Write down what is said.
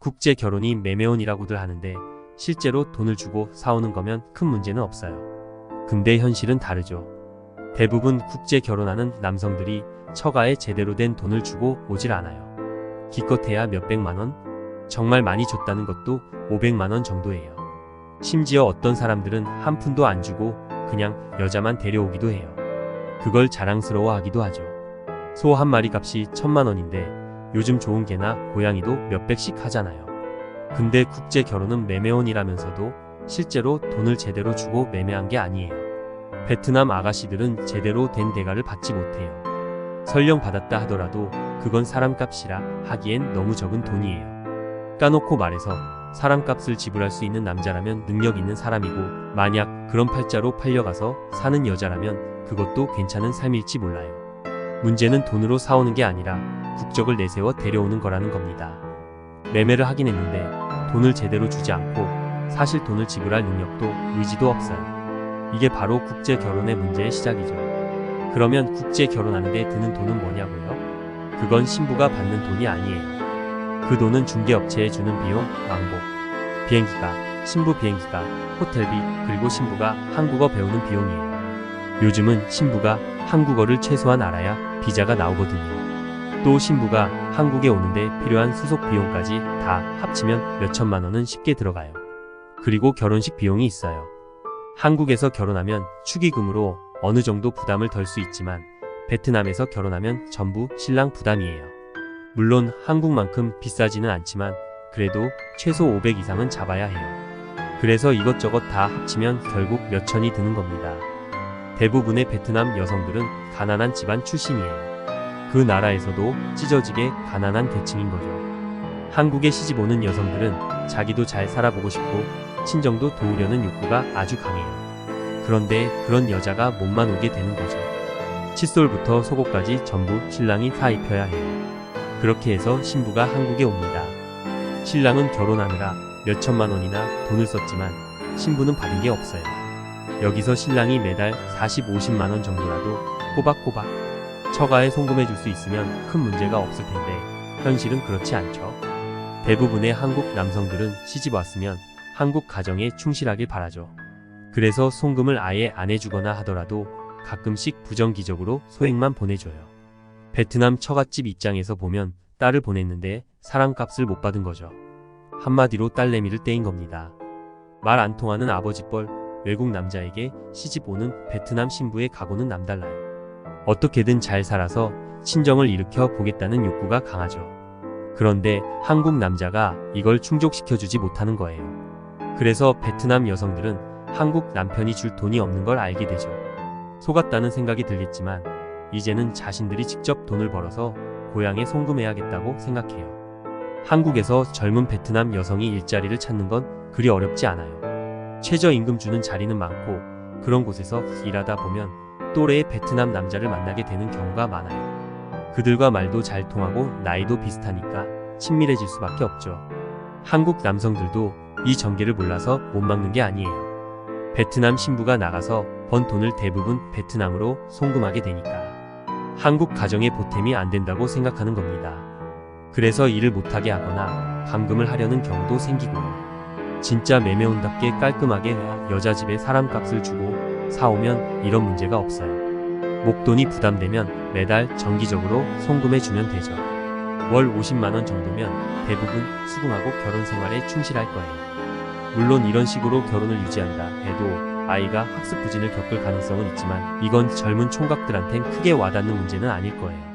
국제 결혼이 매매혼이라고들 하는데 실제로 돈을 주고 사오는 거면 큰 문제는 없어요. 근데 현실은 다르죠. 대부분 국제 결혼하는 남성들이 처가에 제대로 된 돈을 주고 오질 않아요. 기껏해야 몇백만 원? 정말 많이 줬다는 것도 500만 원 정도예요. 심지어 어떤 사람들은 한 푼도 안 주고 그냥 여자만 데려오기도 해요. 그걸 자랑스러워하기도 하죠. 소 한 마리 값이 1000만 원인데 요즘 좋은 개나 고양이도 몇백씩 하잖아요. 근데 국제 결혼은 매매혼이라면서도 실제로 돈을 제대로 주고 매매한 게 아니에요. 베트남 아가씨들은 제대로 된 대가를 받지 못해요. 설령 받았다 하더라도 그건 사람값이라 하기엔 너무 적은 돈이에요. 까놓고 말해서 사람값을 지불할 수 있는 남자라면 능력 있는 사람이고, 만약 그런 팔자로 팔려가서 사는 여자라면 그것도 괜찮은 삶일지 몰라요. 문제는 돈으로 사오는 게 아니라 국적을 내세워 데려오는 거라는 겁니다. 매매를 하긴 했는데 돈을 제대로 주지 않고 사실 돈을 지불할 능력도 의지도 없어요. 이게 바로 국제 결혼의 문제의 시작이죠. 그러면 국제 결혼하는데 드는 돈은 뭐냐고요? 그건 신부가 받는 돈이 아니에요. 그 돈은 중개업체에 주는 비용, 왕복, 비행기가, 신부 비행기가, 호텔비, 그리고 신부가 한국어 배우는 비용이에요. 요즘은 신부가 한국어를 최소한 알아야 비자가 나오거든요. 또 신부가 한국에 오는데 필요한 수속 비용까지 다 합치면 몇천만 원은 쉽게 들어가요. 그리고 결혼식 비용이 있어요. 한국에서 결혼하면 축의금으로 어느 정도 부담을 덜 수 있지만 베트남에서 결혼하면 전부 신랑 부담이에요. 물론 한국만큼 비싸지는 않지만 그래도 최소 500 이상은 잡아야 해요. 그래서 이것저것 다 합치면 결국 몇천이 드는 겁니다. 대부분의 베트남 여성들은 가난한 집안 출신이에요. 그 나라에서도 찢어지게 가난한 계층인 거죠. 한국에 시집 오는 여성들은 자기도 잘 살아보고 싶고 친정도 도우려는 욕구가 아주 강해요. 그런데 그런 여자가 몸만 오게 되는 거죠. 칫솔부터 속옷까지 전부 신랑이 사 입혀야 해요. 그렇게 해서 신부가 한국에 옵니다. 신랑은 결혼하느라 몇천만 원이나 돈을 썼지만 신부는 받은 게 없어요. 여기서 신랑이 매달 40, 50만 원 정도라도 꼬박꼬박 처가에 송금해 줄 수 있으면 큰 문제가 없을 텐데 현실은 그렇지 않죠. 대부분의 한국 남성들은 시집 왔으면 한국 가정에 충실하길 바라죠. 그래서 송금을 아예 안 해주거나 하더라도 가끔씩 부정기적으로 소액만 보내줘요. 베트남 처갓집 입장에서 보면 딸을 보냈는데 사랑값을 못 받은 거죠. 한마디로 딸내미를 떼인 겁니다. 말 안 통하는 아버지뻘 외국 남자에게 시집 오는 베트남 신부의 각오는 남달라요. 어떻게든 잘 살아서 친정을 일으켜 보겠다는 욕구가 강하죠. 그런데 한국 남자가 이걸 충족시켜주지 못하는 거예요. 그래서 베트남 여성들은 한국 남편이 줄 돈이 없는 걸 알게 되죠. 속았다는 생각이 들겠지만 이제는 자신들이 직접 돈을 벌어서 고향에 송금해야겠다고 생각해요. 한국에서 젊은 베트남 여성이 일자리를 찾는 건 그리 어렵지 않아요. 최저임금 주는 자리는 많고 그런 곳에서 일하다 보면 또래의 베트남 남자를 만나게 되는 경우가 많아요. 그들과 말도 잘 통하고 나이도 비슷하니까 친밀해질 수밖에 없죠. 한국 남성들도 이 전개를 몰라서 못 막는 게 아니에요. 베트남 신부가 나가서 번 돈을 대부분 베트남으로 송금하게 되니까 한국 가정의 보탬이 안 된다고 생각하는 겁니다. 그래서 일을 못하게 하거나 감금을 하려는 경우도 생기고요. 진짜 매매혼답게 깔끔하게 여자 집에 사람값을 주고 사오면 이런 문제가 없어요. 목돈이 부담되면 매달 정기적으로 송금해주면 되죠. 월 50만 원 정도면 대부분 수긍하고 결혼 생활에 충실할 거예요. 물론 이런 식으로 결혼을 유지한다 해도 아이가 학습 부진을 겪을 가능성은 있지만 이건 젊은 총각들한텐 크게 와닿는 문제는 아닐 거예요.